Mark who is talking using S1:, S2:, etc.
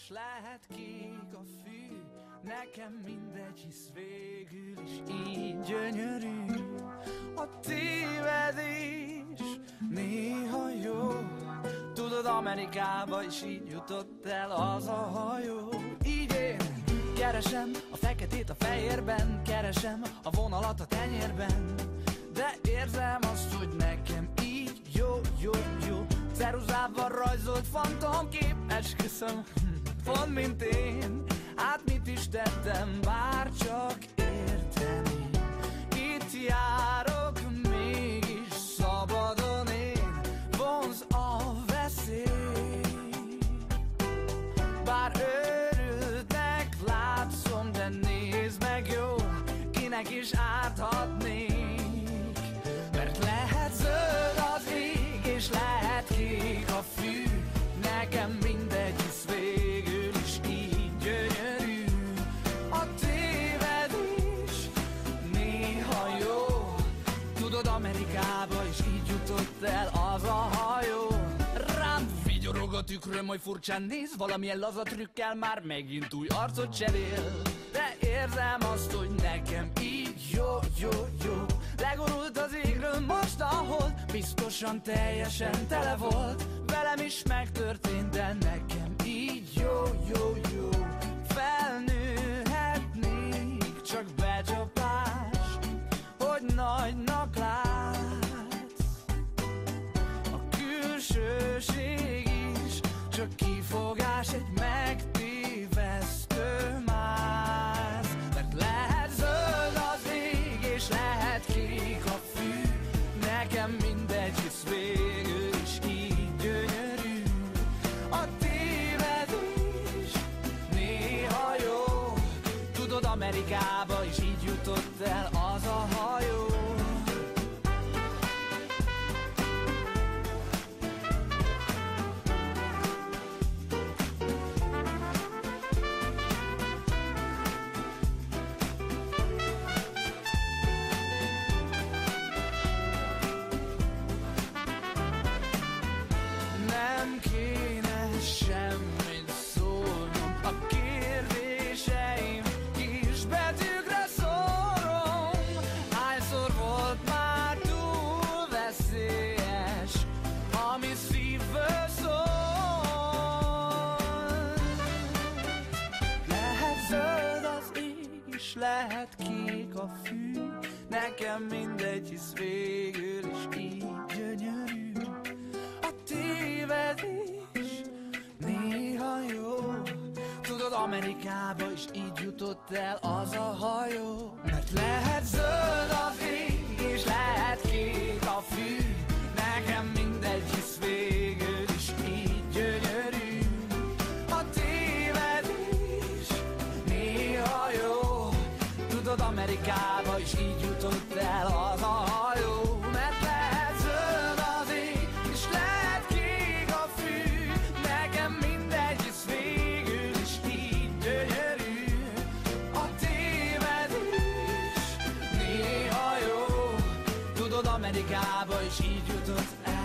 S1: és lehet kék a fű, nekem mindegy, hisz végül is így gyönyörű. A tévedés néha jó, tudod, Amerikába is így jutott el az a hajó. Így én keresem a feketét a fehérben, keresem a vonalat a tenyérben, de érzem azt, hogy nekem így jó, jó, jó. Ceruzával rajzolt fantomkép, esküszöm, pont mint én. Hát mit is tettem, bár csak érteni. Itt járok, mégis szabadon én, vonz a veszély. Bár őrültnek látszom, de nézd meg jó, kinek is árthatnék. Mert lehet zöld az ég, és lehet kék a fű, nekem mindegy, hisz végül is így gyönyörű. A tévedés néha jó, tudod, Amerikába is így jutott el az a hajó. Rám vigyorog a tükröm, hogy furcsán néz, valamilyen laza trükkel már megint új arcot cserél. De érzem azt, hogy nekem így jó, jó, jó. Legorult az égről most a hold, biztosan teljesen tele volt. Velem is megtörtént, de nekem így jó, jó, jó. Felnőhetnék, csak becsapás, hogy nagynak látsz. A külsőség is csak kifogás, egy megtévesztő mász. Mert lehet zöld az ég, és lehet kék a fű, nekem mindegy, hisz végül is így gyönyörű. A tévedés néha jó, tudod, Amerikába is így jutott el az a hajó. Nem kéne semmit szólnom, a kérdéseim kis betűkre szórom. Hányszor volt már túl veszélyes, ami szívből szól. Lehet zöld az ég, és lehet kék a fű, nekem mindegy, hisz végül is így gyönyörű. Tévedés néha jó, tudod, Amerikába is így jutott el az a hajó. Mert lehet zöld az ég, és lehet kék a fű, nekem mindegy, hisz végül is így gyönyörű. A tévedés néha jó, tudod, Amerikába is így jutott el az a hajó. Mert lehet zöld az ég, és lehet kék a fű, nekem mindegy, hisz végül is így gyönyörű. A tévedés néha jó, tudod, Amerikába is így jutott el.